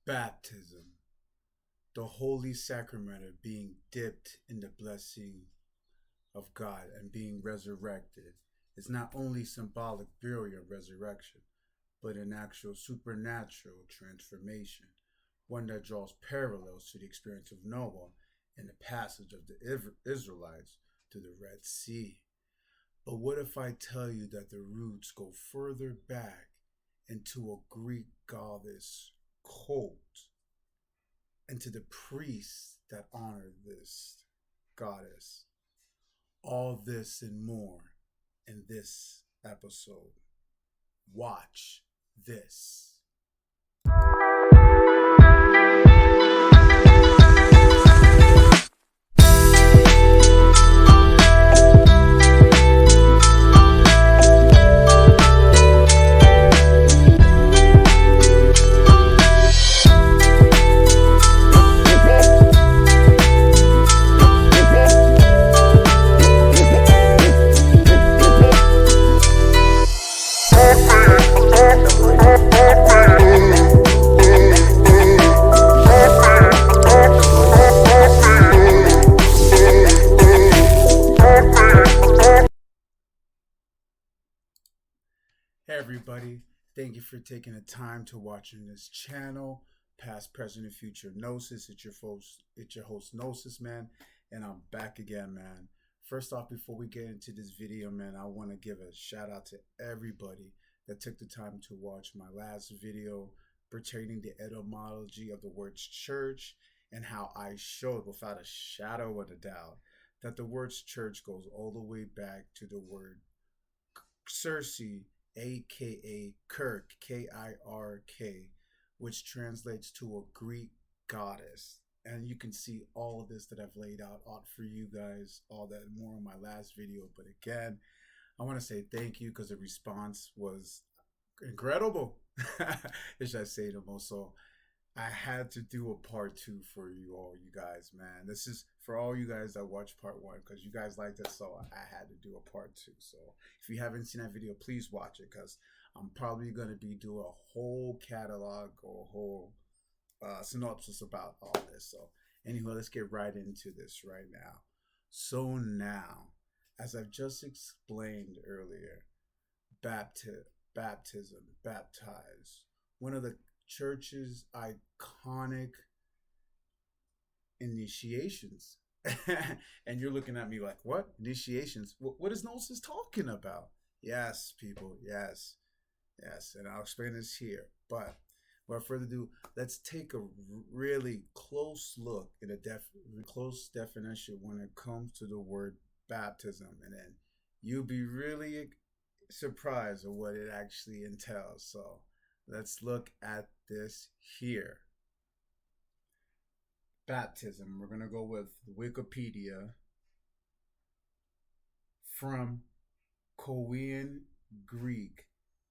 Baptism, the holy sacrament of being dipped in the blessing of God and being resurrected, is not only symbolic burial and resurrection, but an actual supernatural transformation, one that draws parallels to the experience of Noah and the passage of the Israelites to the Red Sea. But what if I tell you that the roots go further back into a Greek goddess cult and to the priests that honor this goddess? All this and more in this episode. Watch this. Hey everybody, thank you for taking the time to watching this channel. Past, present, and future Gnosis. It's your host Gnosis, man, and I'm back again, man. First off, before we get into this video, man, I want to give a shout out to everybody that took the time to watch my last video pertaining to etymology of the word church and how I showed without a shadow of a doubt that the word church goes all the way back to the word Circe, aka Kirk, Kirk, which translates to a Greek goddess. And you can see all of this that I've laid out for you guys, all that more in my last video. But again, I want to say thank you because the response was incredible. Should I say the most? So I had to do a part 2 for you all, you guys, man. This is for all you guys that watched part 1 because you guys liked it, so I had to do a part 2. So if you haven't seen that video, please watch it because I'm probably going to be doing a whole catalog or a whole synopsis about all this. So anyway, let's get right into this right now. So now, as I've just explained earlier, baptism, baptize, one of the church's iconic initiations. And you're looking at me like, what? Initiations? What is Gnosis talking about? Yes, people, yes. And I'll explain this here. But without further ado, let's take a really close look at a close definition when it comes to the word baptism. And then you'll be really surprised at what it actually entails. So let's look at this here. Baptism. We're going to go with Wikipedia from Korean Greek.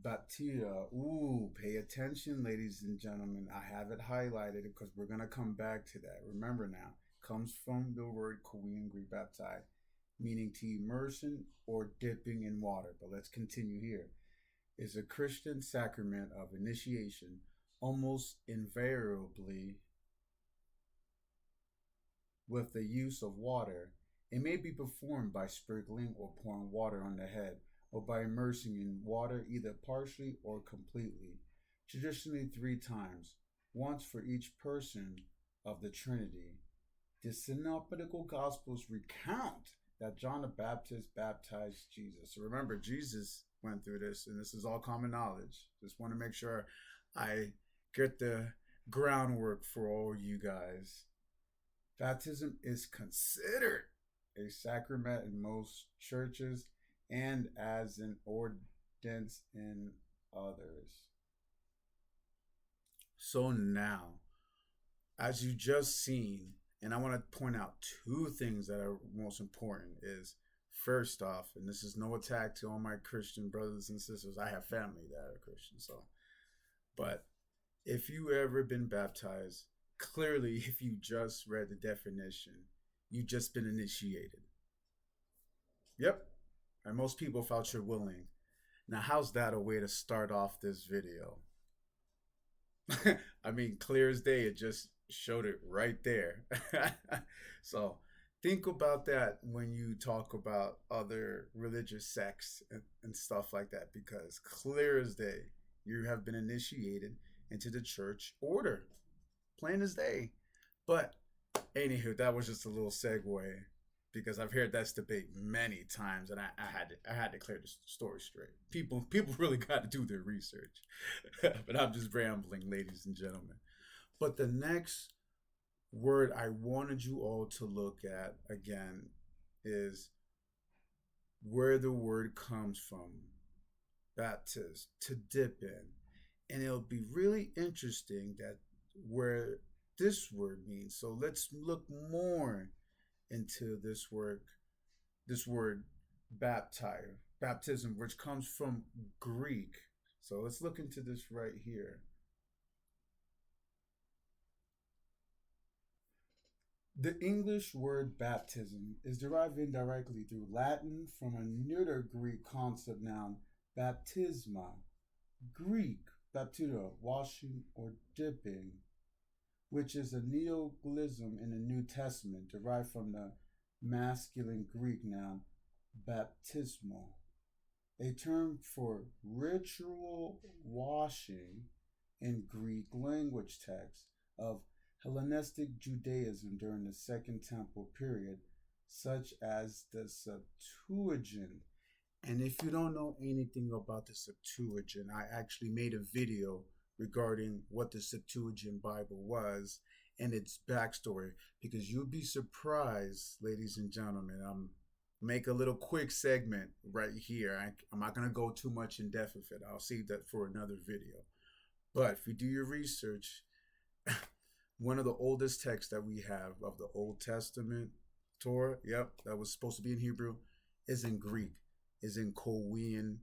Baptia. Ooh, pay attention, ladies and gentlemen. I have it highlighted because we're going to come back to that. Remember now, comes from the word Korean Greek baptize, meaning to immersion or dipping in water. But let's continue here. Is a Christian sacrament of initiation, almost invariably with the use of water. It may be performed by sprinkling or pouring water on the head, or by immersing in water either partially or completely, traditionally 3 times, once for each person of the Trinity. The Synoptical Gospels recount that John the Baptist baptized Jesus. So remember, Jesus went through this, and this is all common knowledge. Just want to make sure I get the groundwork for all you guys. Baptism is considered a sacrament in most churches and as an ordinance in others. So now, as you just seen, and I want to point out 2 things that are most important is, first off, and this is no attack to all my Christian brothers and sisters. I have family that are Christian, so. But if you ever been baptized, clearly, if you just read the definition, you just been initiated. Yep. And most people felt you're willing. Now, how's that a way to start off this video? I mean, clear as day, it just showed it right there. So think about that when you talk about other religious sects and stuff like that, because clear as day, you have been initiated into the church order, plain as day. But anywho, that was just a little segue because I've heard that debate many times, and I had to clear the story straight. People really got to do their research, but I'm just rambling, ladies and gentlemen. But the next word I wanted you all to look at again is where the word comes from. Baptize, to dip in. And it'll be really interesting that where this word means. So let's look more into this word baptize, baptism, which comes from Greek. So let's look into this right here. The English word baptism is derived indirectly through Latin from a neuter Greek concept noun baptisma, Greek baptizo, washing or dipping, which is a neologism in the New Testament derived from the masculine Greek noun baptismo, a term for ritual washing in Greek language texts of Hellenistic Judaism during the Second Temple period, such as the Septuagint. And if you don't know anything about the Septuagint, I actually made a video regarding what the Septuagint Bible was and its backstory, because you'll be surprised, ladies and gentlemen. Make a little quick segment right here. I'm not going to go too much in depth with it. I'll save that for another video. But if you do your research, one of the oldest texts that we have of the Old Testament, Torah, yep, that was supposed to be in Hebrew, is in Greek, is in Korean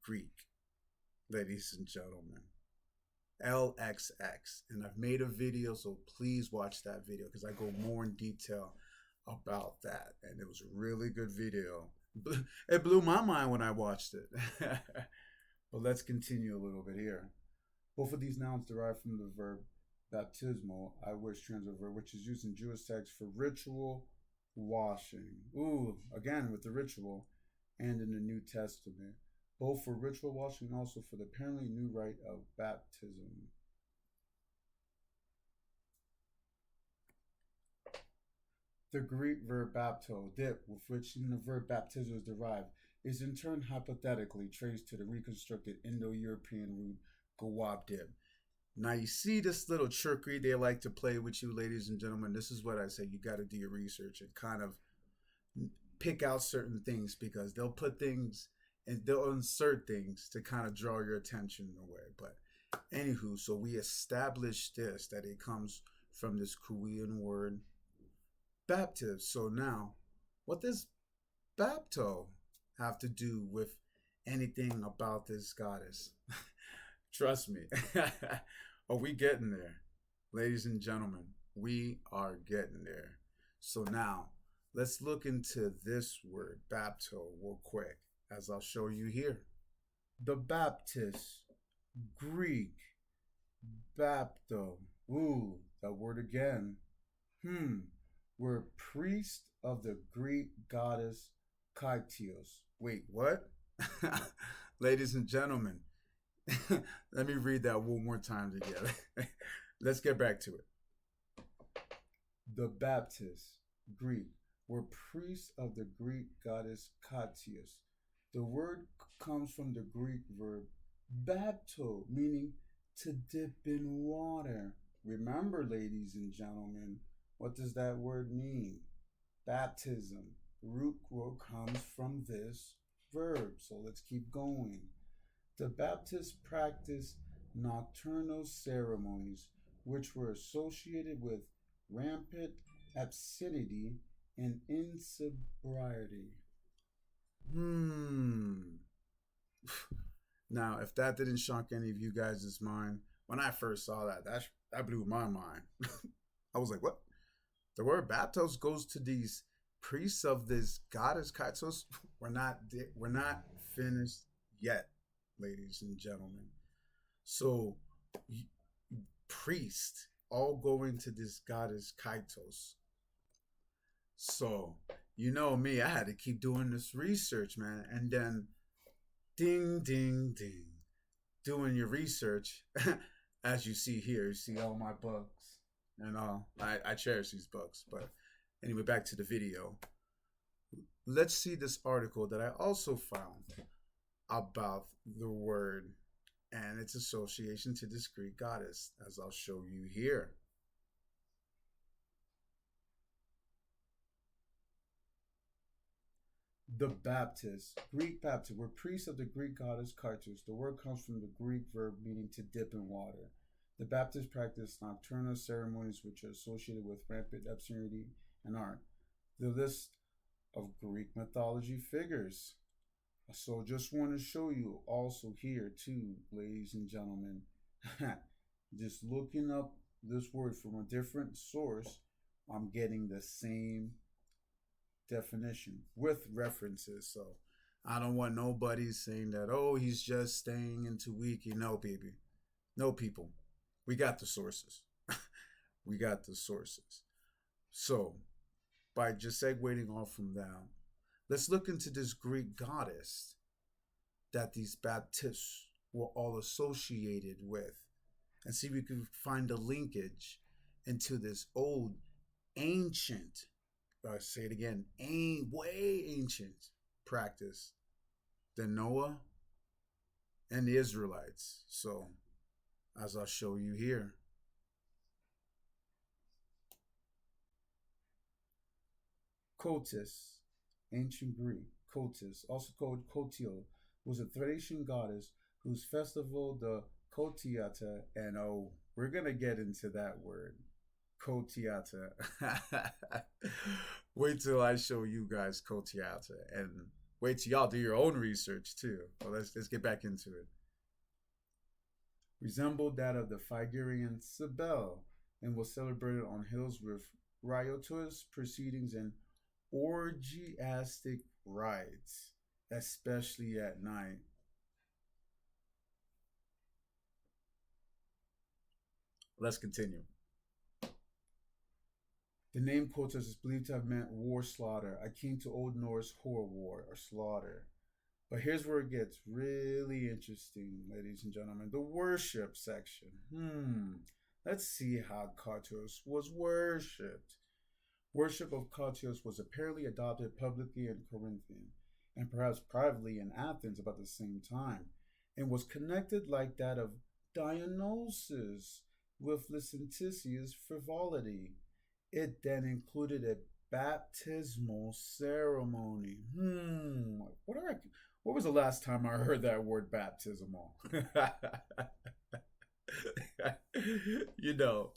Greek, ladies and gentlemen. LXX. And I've made a video, so please watch that video because I go more in detail about that. And it was a really good video. It blew my mind when I watched it. But let's continue a little bit here. Both of these nouns derive from the verb baptismal, I wish translated verb, which is used in Jewish texts for ritual washing. Ooh, again with the ritual, and in the New Testament, both for ritual washing and also for the apparently new rite of baptism. The Greek verb bapto, dip, with which the verb baptizo is derived, is in turn hypothetically traced to the reconstructed Indo-European root gawab dip. Now you see this little trickery they like to play with you, ladies and gentlemen. This is what I say. You got to do your research and kind of pick out certain things, because they'll put things and they'll insert things to kind of draw your attention away. But anywho, so we established this, that it comes from this Korean word baptize. So now, what does bapto have to do with anything about this goddess? Trust me. Are we getting there? Ladies and gentlemen, we are getting there. So now, let's look into this word, bapto, real quick, as I'll show you here. The Baptist, Greek, bapto. Ooh, that word again. Were priest of the Greek goddess Cotys. Wait, what? Ladies and gentlemen, let me read that one more time together. Let's get back to it. The Baptists, Greek, were priests of the Greek goddess Cotys. The word comes from the Greek verb bapto, meaning to dip in water. Remember, ladies and gentlemen, what does that word mean? Baptism. The root word comes from this verb. So let's keep going. The Baptists practiced nocturnal ceremonies, which were associated with rampant abstinence and insobriety. Now, if that didn't shock any of you guys' mind, when I first saw that blew my mind. I was like, what? The word baptos goes to these priests of this goddess Kaitos? We're not finished yet, ladies and gentlemen. So priests all going to this goddess Cotys. So, you know me, I had to keep doing this research, man. And then, ding, ding, ding, doing your research, as you see here, you see all my books and all. I cherish these books. But anyway, back to the video. Let's see this article that I also found about the word and its association to this Greek goddess, as I'll show you here. The Baptists, Greek Baptists, were priests of the Greek goddess Cotys. The word comes from the Greek verb meaning to dip in water. The Baptists practiced nocturnal ceremonies which are associated with rampant obscenity and art. The list of Greek mythology figures. So just want to show you also here too, ladies and gentlemen, just looking up this word from a different source, I'm getting the same definition with references. So I don't want nobody saying that, oh, he's just staying into wiki. No, baby. No, people. We got the sources. We got the sources. So by just segueing off from that, let's look into this Greek goddess that these Baptists were all associated with and see if we can find a linkage into this old, ancient, I say it again, way ancient practice than Noah and the Israelites. So, as I'll show you here. Cotys, ancient Greek, Cotys, also called Cotio, was a Thracian goddess whose festival, the Kotiata, and oh, we're going to get into that word, Kotiata. Wait till I show you guys Kotiata, and wait till y'all do your own research too. Well, let's get back into it. Resembled that of the Phrygian Cybele and was celebrated on hills with riotous proceedings and orgiastic rites, especially at night. Let's continue. The name Cotys is believed to have meant war slaughter, akin to Old Norse war or slaughter. But here's where it gets really interesting, ladies and gentlemen. The worship section. Let's see how Cotys was worshipped. Worship of Cotys was apparently adopted publicly in Corinthian and perhaps privately in Athens about the same time, and was connected like that of Dionysus with licentious frivolity. It then included a baptismal ceremony. What was the last time I heard that word baptismal? You know,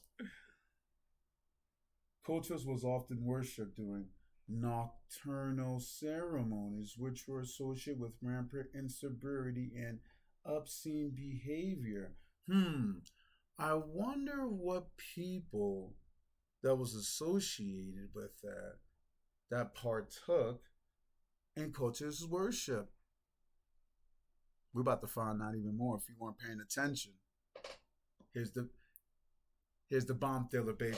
Cotys was often worshipped during nocturnal ceremonies, which were associated with rampant insobriety and obscene behavior. I wonder what people that was associated with that partook in Cotys' worship. We're about to find out even more if you weren't paying attention. Here's the bomb thriller, baby.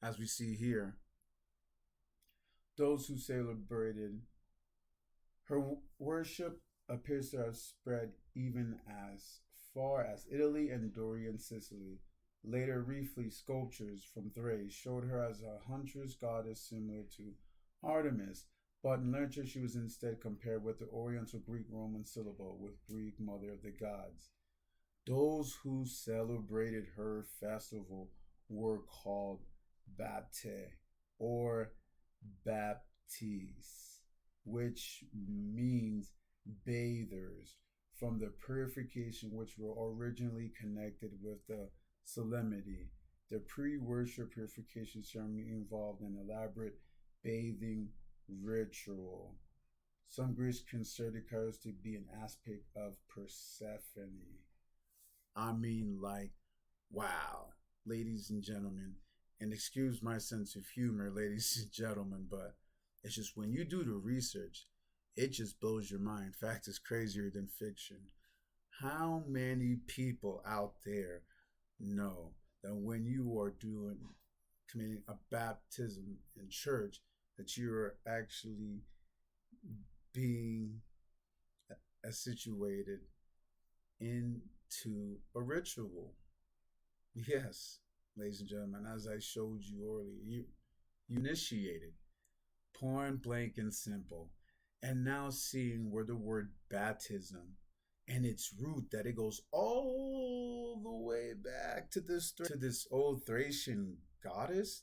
As we see here, those who celebrated her worship appears to have spread even as far as Italy and Dorian Sicily. Later relief sculptures from Thrace showed her as a huntress goddess similar to Artemis, but in literature she was instead compared with the Oriental Greek Roman syllable with Greek mother of the gods. Those who celebrated her festival were called bapte or baptize, which means bathers, from the purification which were originally connected with the solemnity. The pre-worship purification ceremony involved an elaborate bathing ritual. Some Greeks considered Cotys to be an aspect of Persephone. I mean, like, wow, ladies and gentlemen, and excuse my sense of humor, ladies and gentlemen, but it's just when you do the research, it just blows your mind. Fact is crazier than fiction. How many people out there know that when you are committing a baptism in church, that you are actually being situated into a ritual. Yes, ladies and gentlemen, as I showed you earlier, you initiated, point blank and simple. And now seeing where the word baptism and its root that it goes all the way back to this old Thracian goddess,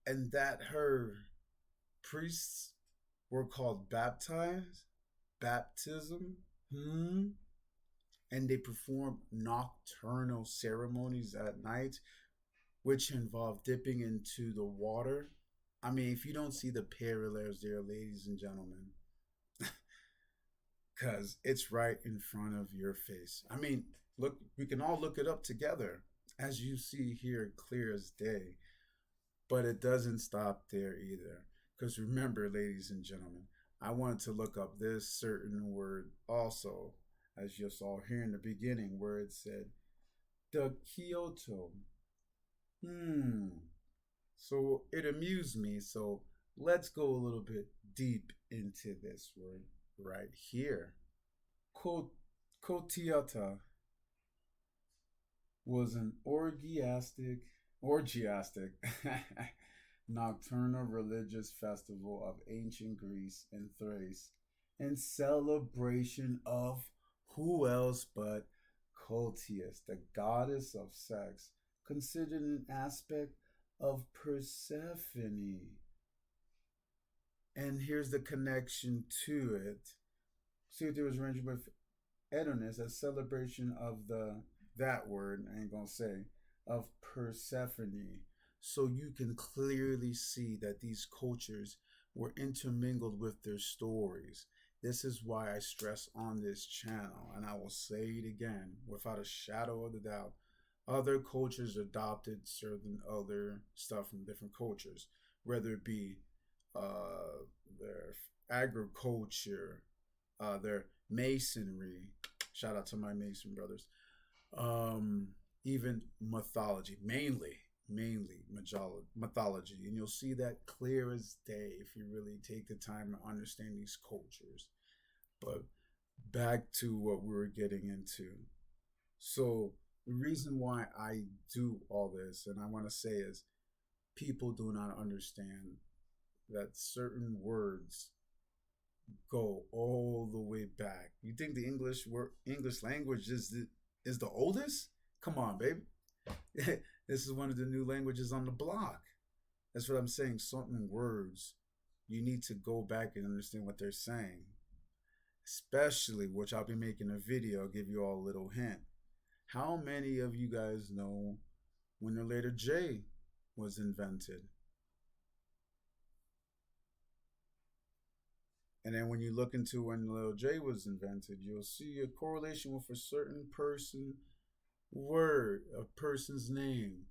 and that her priests were called baptize, baptism, and they perform nocturnal ceremonies at night, which involve dipping into the water. I mean, if you don't see the parallels there, ladies and gentlemen, because it's right in front of your face. I mean, look, we can all look it up together, as you see here, clear as day. But it doesn't stop there either. Because remember, ladies and gentlemen, I wanted to look up this certain word also, as you saw here in the beginning, where it said the Kyoto. So it amused me. So let's go a little bit deep into this word right here. Kotiata was an orgiastic nocturnal religious festival of ancient Greece and Thrace in celebration of who else but Cotys, the goddess of sex, considered an aspect of Persephone. And here's the connection to it. See what there was arranged with Adonis, a celebration of that word, I ain't gonna say, of Persephone. So you can clearly see that these cultures were intermingled with their stories. This is why I stress on this channel, and I will say it again, without a shadow of a doubt. Other cultures adopted certain other stuff from different cultures, whether it be their agriculture, their masonry. Shout out to my Mason brothers. Even mythology, mainly mythology, and you'll see that clear as day if you really take the time to understand these cultures. But back to what we were getting into. So the reason why I do all this, and I want to say, is people do not understand that certain words go all the way back. You think the English language is the oldest? Come on, baby. This is one of the new languages on the block. That's what I'm saying. Certain words, you need to go back and understand what they're saying. Especially, which I'll be making a video, I'll give you all a little hint. How many of you guys know when the letter J was invented? And then when you look into when the little J was invented, you'll see a correlation with a certain person word, a person's name.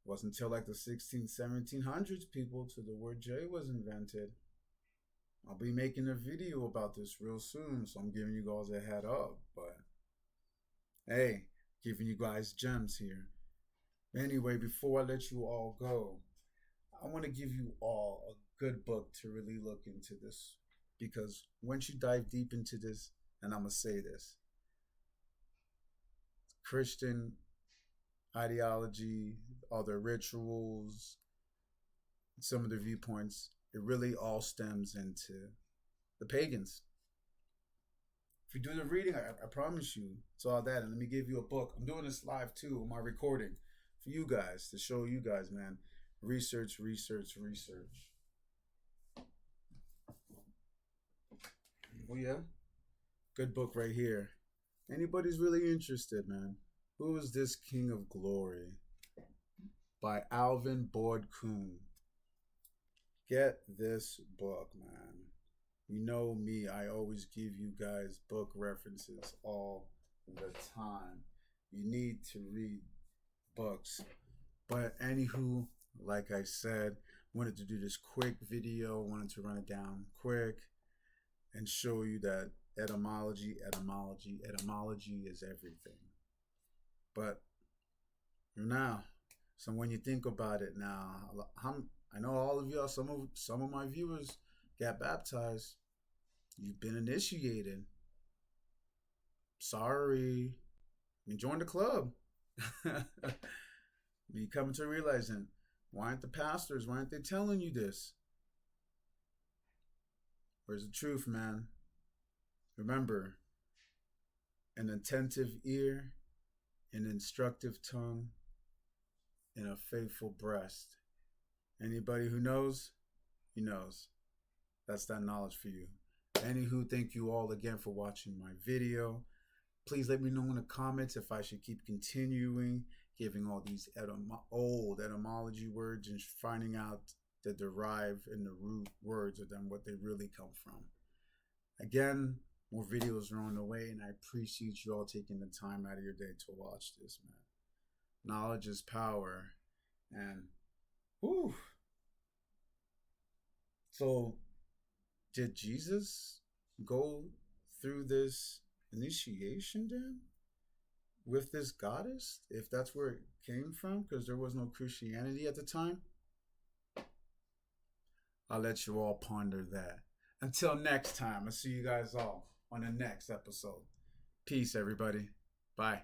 Wasn't until like the 1700s people to the word J was invented. I'll be making a video about this real soon, so I'm giving you guys a head up. But hey, giving you guys gems here. Anyway, before I let you all go, I want to give you all a good book to really look into this, because once you dive deep into this, and I'm going to say this, Christian ideology, other rituals, some of the viewpoints, it really all stems into the pagans. If you do the reading, I promise you, it's all that. And let me give you a book. I'm doing this live too, on my recording, for you guys, to show you guys, man. Research. Oh yeah, good book right here. Anybody's really interested, man. Who is this King of Glory? By Alvin Boyd Kuhn. Get this book, man. You know me, I always give you guys book references all the time. You need to read books. But anywho, like I said, wanted to do this quick video, wanted to run it down quick and show you that etymology is everything. But Now, so when you think about it now, I know all of y'all, some of my viewers got baptized. You've been initiated. Sorry. I mean, join the club. You coming to realizing, why aren't the pastors, why aren't they telling you this? Where's the truth, man? Remember, an attentive ear, an instructive tongue, and a faithful breast. Anybody who knows, he knows. That's that knowledge for you. Anywho, thank you all again for watching my video. Please let me know in the comments if I should keep continuing giving all these old etymology words and finding out the derived and the root words of them, what they really come from. Again, more videos are on the way, and I appreciate you all taking the time out of your day to watch this, man. Knowledge is power. And, whew. So, did Jesus go through this initiation then with this goddess, if that's where it came from, because there was no Christianity at the time? I'll let you all ponder that. Until next time, I'll see you guys all on the next episode. Peace, everybody. Bye.